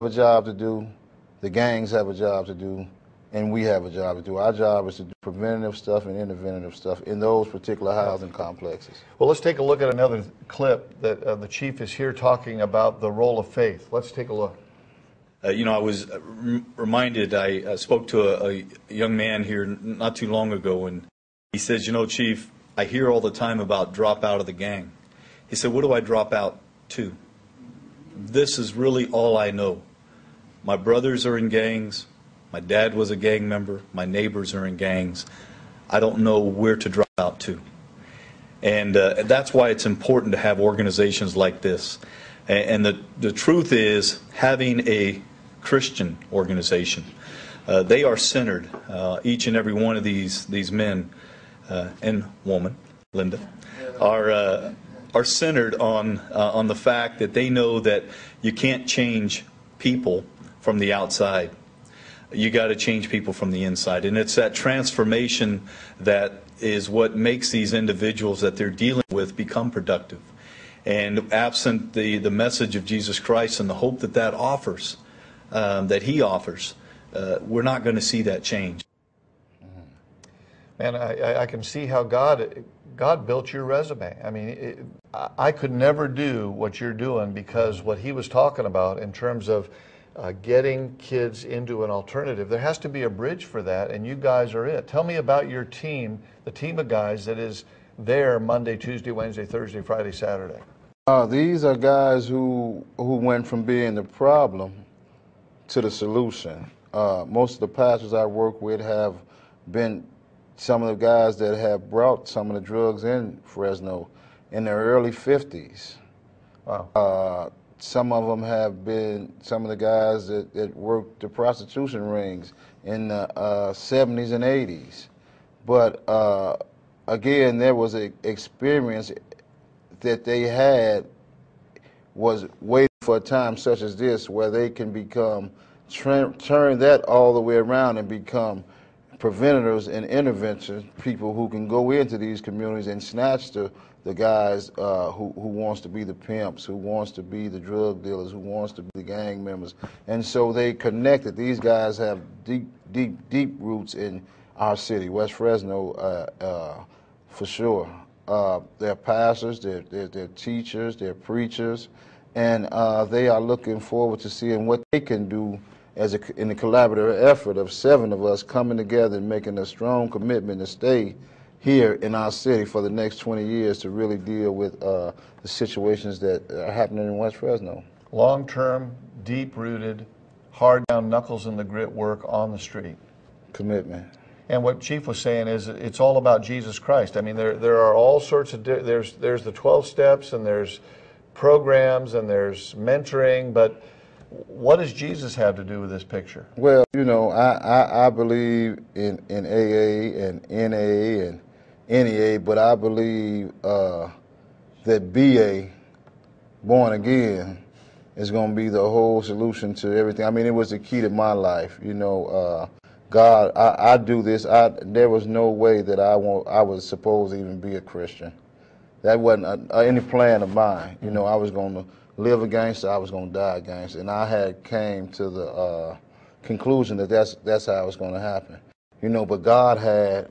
have a job to do, the gangs have a job to do, and we have a job to do. Our job is to do preventative stuff and interventive stuff in those particular housing complexes. Well, let's take a look at another clip that the chief is here talking about the role of faith. Let's take a look. You know, I was reminded, I spoke to a young man here not too long ago, and he says, you know, Chief, I hear all the time about drop out of the gang. He said, what do I drop out to? This is really all I know. My brothers are in gangs. My dad was a gang member. My neighbors are in gangs. I don't know where to drop out to. And that's why it's important to have organizations like this. And the truth is, having a Christian organization, they are centered. Each and every one of these men and woman, Linda, are centered on the fact that they know that you can't change people from the outside. You got to change people from the inside, and it's that transformation that is what makes these individuals that they're dealing with become productive. And absent the message of Jesus Christ and the hope that that offers, that He offers, we're not going to see that change. Man, I can see how God built your resume. I mean, I could never do what you're doing, because what he was talking about in terms of getting kids into an alternative, there has to be a bridge for that, and you guys are it. Tell me about your team, the team of guys that is there Monday, Tuesday, Wednesday, Thursday, Friday, Saturday. These are guys who went from being the problem to the solution. Most of the pastors I work with have been some of the guys that have brought some of the drugs in Fresno in their early 50s. Wow. Some of them have been some of the guys that worked the prostitution rings in the 70s and 80s. But again, there was an experience that they had, was waiting for a time such as this where they can become, turn that all the way around and become preventers and interventionists, people who can go into these communities and snatch the guys who wants to be the pimps, who wants to be the drug dealers, who wants to be the gang members. And so they connected. These guys have deep roots in our city, West Fresno, for sure. They're pastors, they're teachers, they're preachers, and they are looking forward to seeing what they can do in the collaborative effort of 7 of us coming together and making a strong commitment to stay here in our city for the next 20 years to really deal with the situations that are happening in West Fresno. Long-term, deep-rooted, hard-down, knuckles-in-the-grit work on the street. Commitment. And what Chief was saying is it's all about Jesus Christ. I mean, there are all sorts of, there's the 12 steps, and there's programs, and there's mentoring, but what does Jesus have to do with this picture? Well, you know, I believe in AA and NA and NEA, but I believe that BA, born again, is going to be the whole solution to everything. I mean, it was the key to my life. You know, God, I do this. There was no way that I was supposed to even be a Christian. That wasn't any plan of mine. You know, I was going to live a gangster, I was going to die a gangster, and I had came to the conclusion that that's how it was going to happen. You know, but God had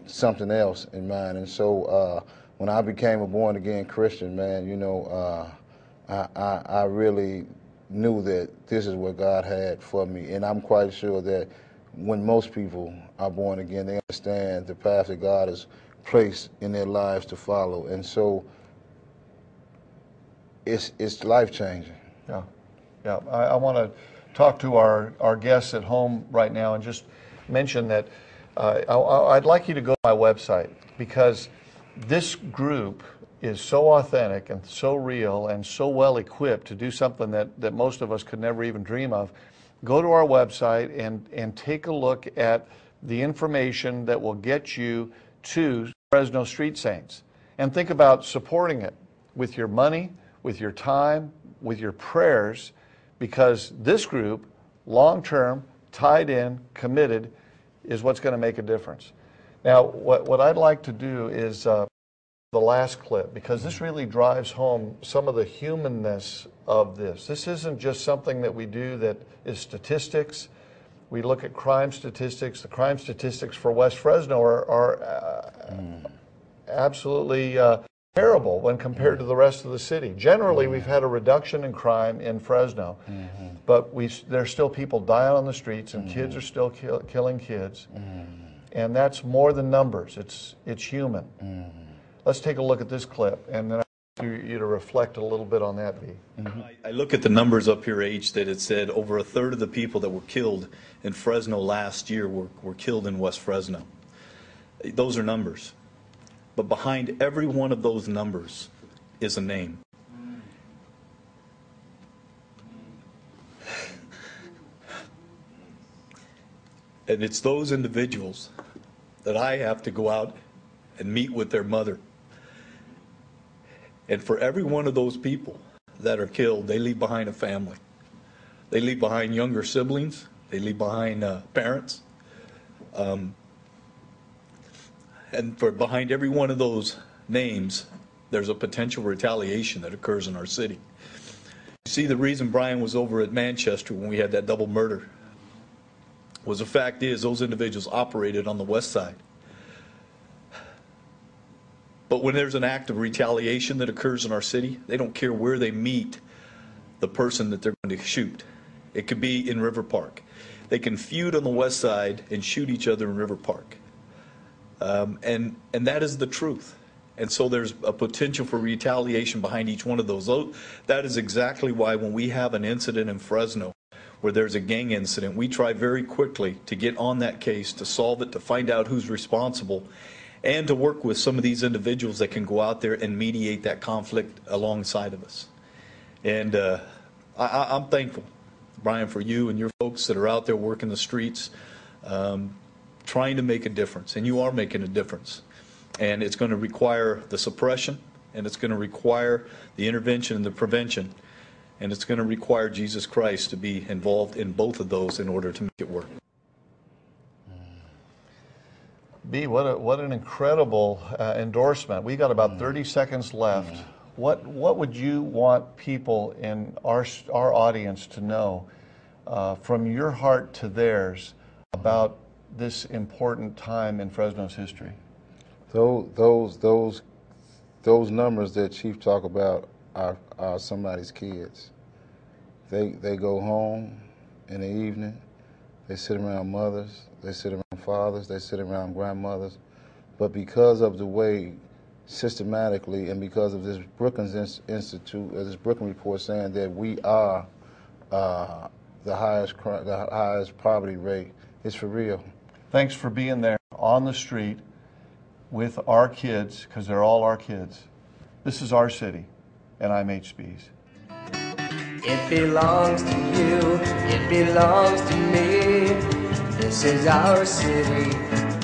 something else in mind, and so when I became a born-again Christian, man, you know, I really knew that this is what God had for me, and I'm quite sure that when most people are born again, they understand the path that God has placed in their lives to follow, and so it's life-changing. Yeah, yeah. I want to talk to our guests at home right now and just mention that I'd like you to go to my website, because this group is so authentic and so real and so well equipped to do something that most of us could never even dream of. Go to our website and take a look at the information that will get you to Fresno Street Saints, and think about supporting it with your money, with your time, with your prayers, because this group, long-term, tied in, committed, is what's going to make a difference. Now, what I'd like to do is the last clip, because this really drives home some of the humanness of this. This isn't just something that we do that is statistics. We look at crime statistics. The crime statistics for West Fresno are absolutely terrible when compared to the rest of the city. Generally, we've had a reduction in crime in Fresno, but there's still people dying on the streets, and kids are still killing kids, and that's more than numbers. It's human. Let's take a look at this clip, and then I want you to reflect a little bit on that, V. I look at the numbers up here, H, that it said over a third of the people that were killed in Fresno last year were killed in West Fresno. Those are numbers. But behind every one of those numbers is a name. And it's those individuals that I have to go out and meet with their mother. And for every one of those people that are killed, they leave behind a family. They leave behind younger siblings. They leave behind parents. And for behind every one of those names, there's a potential retaliation that occurs in our city. You see, the reason Brian was over at Manchester when we had that double murder was the fact is those individuals operated on the west side. But when there's an act of retaliation that occurs in our city, they don't care where they meet the person that they're going to shoot. It could be in River Park. They can feud on the west side and shoot each other in River Park. And that is the truth. And so there's a potential for retaliation behind each one of those. That is exactly why when we have an incident in Fresno where there's a gang incident, we try very quickly to get on that case, to solve it, to find out who's responsible, and to work with some of these individuals that can go out there and mediate that conflict alongside of us. And I'm thankful, Brian, for you and your folks that are out there working the streets, trying to make a difference. And you are making a difference. And it's going to require the suppression, and it's going to require the intervention and the prevention, and it's going to require Jesus Christ to be involved in both of those in order to make it work. B, what an incredible endorsement. We got about 30 seconds left. What would you want people in our audience to know from your heart to theirs about this important time in Fresno's history? Those numbers that Chief talk about are somebody's kids. They go home in the evening. They sit around mothers. They sit around fathers. They sit around grandmothers. But because of the way systematically and because of this Brookings Institute, this Brookings report saying that we are the highest poverty rate, it's for real. Thanks for being there on the street with our kids, because they're all our kids. This is our city, and I'm H. Spees. It belongs to you, it belongs to me. This is our city.